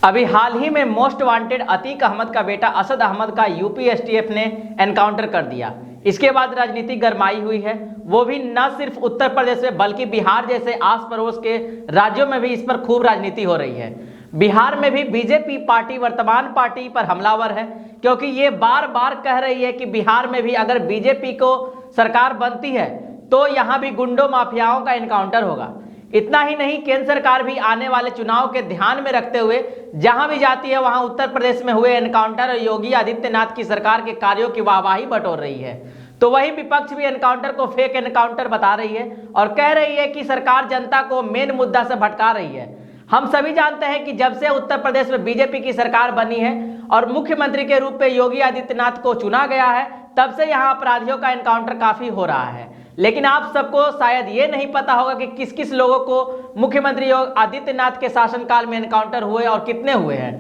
अभी हाल ही में most wanted Atiq Ahmad का बेटा असद अहमद का यूपी एसटीएफ ने एनकाउंटर कर दिया। इसके बाद राजनीति गरमाई हुई है, वो भी न सिर्फ उत्तर प्रदेश में बल्कि बिहार जैसे आस पड़ोस के राज्यों में भी इस पर खूब राजनीति हो रही है। बिहार में भी बीजेपी पार्टी वर्तमान पार्टी पर हमलावर है, क्योंकि ये बार बार कह रही है कि बिहार में भी अगर बीजेपी को सरकार बनती है तो यहाँ भी गुंडों माफियाओं का एनकाउंटर होगा। इतना ही नहीं, केंद्र सरकार भी आने वाले चुनाव के ध्यान में रखते हुए जहां भी जाती है वहां उत्तर प्रदेश में हुए एनकाउंटर और योगी आदित्यनाथ की सरकार के कार्यों की वाहवाही बटोर रही है। तो वही विपक्ष भी एनकाउंटर को फेक एनकाउंटर बता रही है और कह रही है कि सरकार जनता को मेन मुद्दा से भटका रही है। हम सभी जानते हैं कि जब से उत्तर प्रदेश में बीजेपी की सरकार बनी है और मुख्यमंत्री के रूप में योगी आदित्यनाथ को चुना गया है, तब से यहाँ अपराधियों का एनकाउंटर काफी हो रहा है। लेकिन आप सबको शायद ये नहीं पता होगा कि किस किस लोगों को मुख्यमंत्री योगी आदित्यनाथ के शासनकाल में एनकाउंटर हुए और कितने हुए हैं।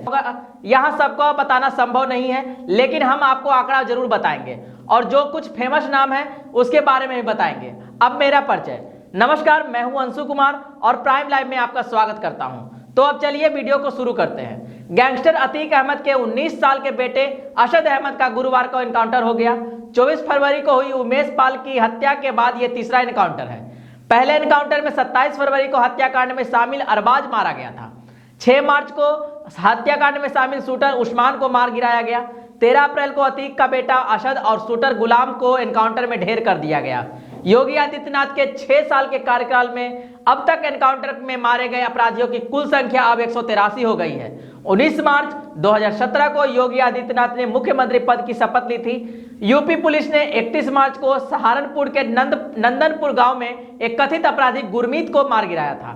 यहाँ सबको बताना संभव नहीं है, लेकिन हम आपको आंकड़ा जरूर बताएंगे और जो कुछ फेमस नाम है उसके बारे में भी बताएंगे। अब मेरा परिचय। नमस्कार, मैं हूं अंशु कुमार और प्राइम लाइव में आपका स्वागत करता हूं। तो अब चलिए वीडियो को शुरू करते हैं। गैंगस्टर अतीक अहमद के 19 साल के बेटे असद अहमद का गुरुवार को एनकाउंटर हो गया। 24 फरवरी को हुई उमेश पाल की हत्या के बाद यह तीसरा एनकाउंटर है। पहले एनकाउंटर में 27 फरवरी को हत्याकांड में शामिल अरबाज मारा गया था। 6 मार्च को हत्याकांड में शामिल शूटर उस्मान को मार गिराया गया। 13 अप्रैल को अतीक का बेटा असद और शूटर गुलाम को एनकाउंटर में ढेर कर दिया गया। योगी आदित्यनाथ के 6 साल के कार्यकाल में अब तक एनकाउंटर में मारे गए अपराधियों की कुल संख्या अब 183 हो गई है। 19 मार्च 2017 को योगी आदित्यनाथ ने मुख्यमंत्री पद की शपथ ली थी। यूपी पुलिस ने 31 मार्च को सहारनपुर के नंदनपुर गांव में एक कथित अपराधी गुरमीत को मार गिराया था।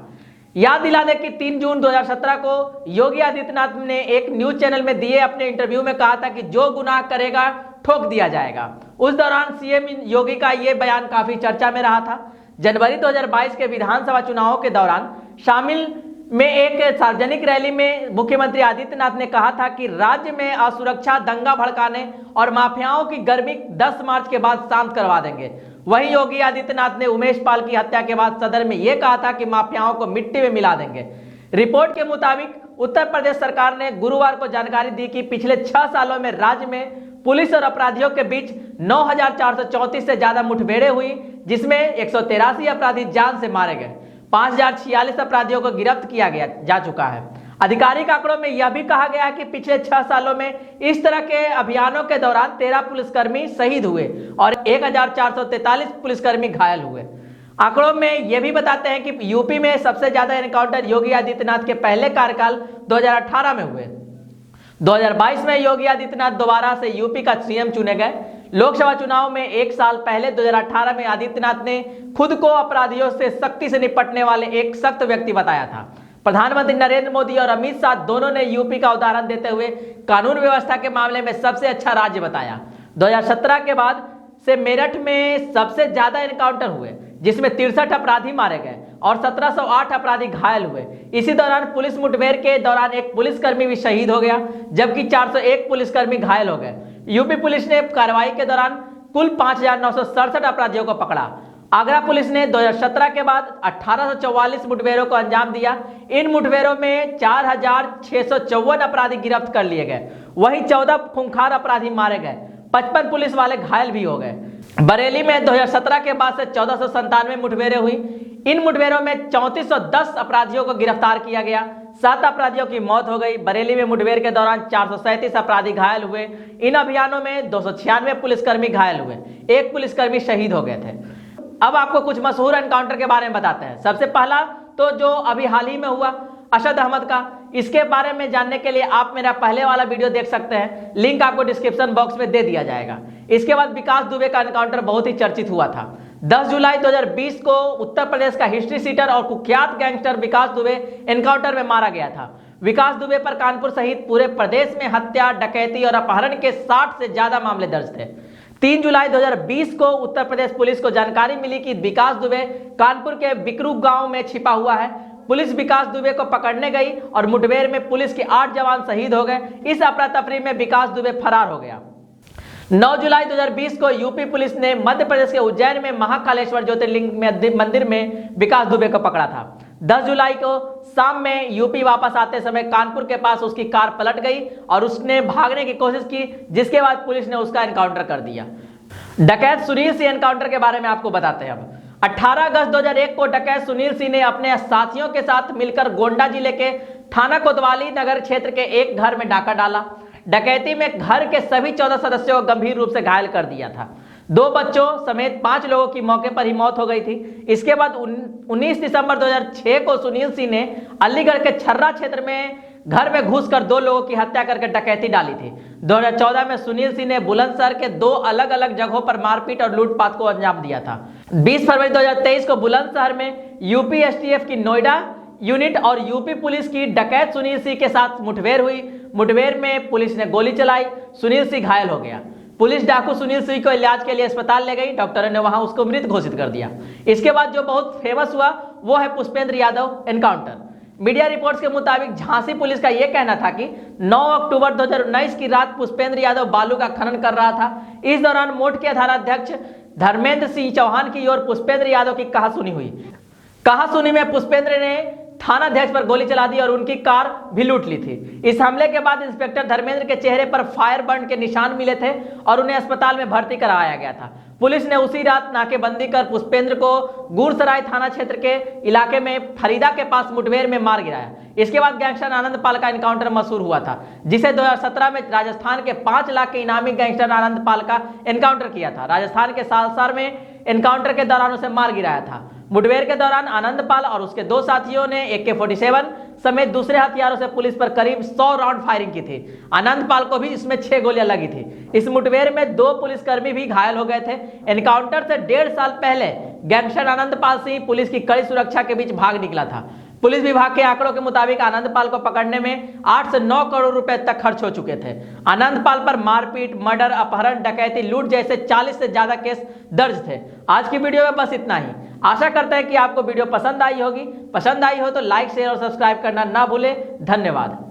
याद दिला दें कि 3 जून 2017 को योगी आदित्यनाथ ने एक न्यूज चैनल में दिए अपने इंटरव्यू में कहा था कि जो गुनाह करेगा ठोक दिया जाएगा। उस दौरान सीएम योगी का यह बयान काफी चर्चा में रहा था। जनवरी 2022 के विधानसभा चुनावों के दौरान शामिल में एक सार्वजनिक रैली में मुख्यमंत्री आदित्यनाथ ने कहा था कि राज्य में असुरक्षा, दंगा भड़काने और माफियाओं की गर्मी 10 मार्च के बाद शांत करवा देंगे। वहीं योगी आदित्यनाथ ने उमेश पाल की हत्या के बाद सदर में यह कहा था कि माफियाओं को मिट्टी में मिला देंगे। रिपोर्ट के मुताबिक उत्तर प्रदेश सरकार ने गुरुवार को जानकारी दी कि पिछले 6 सालों में राज्य में पुलिस और अपराधियों के बीच 9,434 से ज्यादा मुठभेड़ें हुई, जिसमें 183 अपराधी जान से मारे गए। 5,046 अपराधियों को गिरफ्त किया जा चुका है। आधिकारिक आंकड़ों में यह भी कहा गया है कि पिछले 6 सालों में इस तरह के अभियानों के दौरान 13 पुलिसकर्मी शहीद हुए और 1,443 पुलिसकर्मी घायल हुए। आंकड़ों में यह भी बताते हैं कि यूपी में सबसे ज्यादा एनकाउंटर योगी आदित्यनाथ के पहले कार्यकाल 2018 में हुए। 2022 में योगी आदित्यनाथ दोबारा से यूपी का सीएम चुने गए। लोकसभा चुनाव में 1 साल पहले 2018 में आदित्यनाथ ने खुद को अपराधियों से सख्ती से निपटने वाले एक सख्त व्यक्ति बताया था। प्रधानमंत्री नरेंद्र मोदी और अमित शाह दोनों ने यूपी का उदाहरण देते हुए कानून व्यवस्था के मामले में सबसे अच्छा राज्य बताया। 2017 के बाद से मेरठ में सबसे ज्यादा एनकाउंटर हुए, जिसमें 63 अपराधी मारे गए और 1708 अपराधी घायल हुए। इसी दौरान पुलिस मुठभेड़ के दौरान एक पुलिसकर्मी भी शहीद हो गया, जबकि 401 पुलिसकर्मी घायल हो गए। यूपी पुलिस ने कार्रवाई के दौरान कुल 5,967 अपराधियों को पकड़ा। आगरा पुलिस ने 2017 के बाद 1844 मुठभेड़ों को अंजाम दिया। इन मुठभेड़ों में 4,654 अपराधी गिरफ्त कर लिए गए। वहीं 14 खूंखार अपराधी मारे गए, 55 पुलिस वाले घायल भी हो गए। बरेली में 2017 के बाद से 1497 मुठभेड़ें हुई। इन मुठभेड़ों में 3410 अपराधियों को गिरफ्तार किया गया। 7 अपराधियों की मौत हो गई। बरेली में मुठभेड़ के दौरान 437 अपराधी घायल हुए। इन अभियानों में 296 पुलिसकर्मी घायल हुए, 1 पुलिसकर्मी शहीद हो गए थे। अब आपको कुछ मशहूर एनकाउंटर के बारे में बताते हैं। सबसे पहला तो जो अभी हाल ही में हुआ असद अहमद का, इसके बारे में जानने के लिए आप मेरा पहले वाला वीडियो देख सकते हैं, लिंक आपको डिस्क्रिप्शन बॉक्स में दे दिया जाएगा। इसके बाद विकास दुबे का एनकाउंटर बहुत ही चर्चित हुआ था। 10 जुलाई 2020 को उत्तर प्रदेश का हिस्ट्री सीटर और कुख्यात गैंगस्टर विकास दुबे एनकाउंटर में मारा गया था। विकास दुबे पर कानपुर सहित पूरे प्रदेश में हत्या, डकैती और अपहरण के 60 से ज्यादा मामले दर्ज थे। 3 जुलाई 2020 को उत्तर प्रदेश पुलिस को जानकारी मिली कि विकास दुबे कानपुर के बिकरू गांव में छिपा हुआ है। पुलिस विकास दुबे को पकड़ने गई और मुठभेड़ में पुलिस के 8 जवान शहीद हो गए। इस अफरा तफरी में विकास दुबे फरार हो गया। 9 जुलाई 2020 को यूपी पुलिस ने मध्य प्रदेश के उज्जैन में महाकालेश्वर ज्योतिर्लिंग मंदिर में विकास दुबे को पकड़ा था। 10 जुलाई को शाम में यूपी वापस आते समय कानपुर के पास उसकी कार पलट गई और उसने भागने की कोशिश की, जिसके बाद पुलिस ने उसका एनकाउंटर कर दिया। डकैत सुनील सिंह एनकाउंटर के बारे में आपको बताते हैं। अब 18 अगस्त 2001 को डकैत सुनील सिंह ने अपने साथियों के साथ मिलकर गोंडा जिले के थाना कोतवाली नगर क्षेत्र के एक घर में डाका डाला। डकैती में घर के सभी 14 सदस्यों को गंभीर रूप से घायल कर दिया था। 2 बच्चों समेत 5 लोगों की मौके पर ही मौत हो गई थी। इसके बाद 19 दिसंबर 2006 को सुनील सिंह ने अलीगढ़ के छर्रा क्षेत्र में घर में घुसकर 2 लोगों की हत्या करके डकैती डाली थी। 2014 में सुनील सिंह ने बुलंदशहर के 2 अलग अलग जगहों पर मारपीट और लूटपाट को अंजाम दिया था। 20 फरवरी 2023 को बुलंदशहर में यूपी एसटीएफ की नोएडा यूनिट और यूपी पुलिस की डकैत सुनील सिंह के साथ मुठभेड़ हुई। मुठभेड़ में पुलिस ने गोली चलाई, सुनील सिंह घायल हो गया। पुलिस डाकू सुनील सिंह को इलाज के लिए अस्पताल ले गई, डॉक्टरों ने वहां उसको मृत घोषित कर दिया। इसके बाद जो बहुत फेमस हुआ वो है Pushpendra Yadav encounter. Media reports के मुताबिक झांसी पुलिस का यह कहना था कि 9 अक्टूबर 2019 की रात पुष्पेंद्र यादव बालू का खनन कर रहा था। इस दौरान मोट के थानाध्यक्ष धर्मेंद्र सिंह चौहान की ओर पुष्पेंद्र यादव की कहासुनी हुई। कहासुनी में पुष्पेंद्र ने थानाध्यक्ष पर गोली चला दी और उनकी कार भी लूट ली थी। इस हमले के बाद इंस्पेक्टर धर्मेंद्र के चेहरे पर फायर बर्न के निशान मिले थे और उन्हें अस्पताल में भर्ती कराया गया था। पुलिस ने उसी रात नाकेबंदी कर पुष्पेंद्र को गुरसराय थाना क्षेत्र के इलाके में फरीदा के पास मुठभेड़ में मार गिराया। इसके बाद गैंगस्टर आनंद पाल का एनकाउंटर मशहूर हुआ था, जिसे 2017 में राजस्थान के 5 लाख के इनामी गैंगस्टर आनंद पाल का एनकाउंटर किया था। राजस्थान के सालसर में एनकाउंटर के दौरान उसे मार गिराया था। मुठभेड़ के दौरान आनंद पाल और उसके 2 साथियों ने AK-47 समेत दूसरे हथियारों से पुलिस पर करीब 100 राउंड फायरिंग की थी। आनंद पाल को भी इसमें 6 गोलियां लगी थी। इस मुठभेड़ में 2 पुलिसकर्मी भी घायल हो गए थे। एनकाउंटर से 1.5 साल पहले गैंगस्टर आनंद पाल सिंह पुलिस की कड़ी सुरक्षा के बीच भाग निकला था। पुलिस विभाग के आंकड़ों के मुताबिक आनंद पाल को पकड़ने में 8 से 9 करोड़ रुपए तक खर्च हो चुके थे। आनंद पाल पर मारपीट, मर्डर, अपहरण, डकैती, लूट जैसे 40 से ज्यादा केस दर्ज थे। आज की वीडियो में बस इतना ही। आशा करते हैं कि आपको वीडियो पसंद आई होगी। पसंद आई हो तो लाइक, शेयर और सब्सक्राइब करना ना भूलें। धन्यवाद।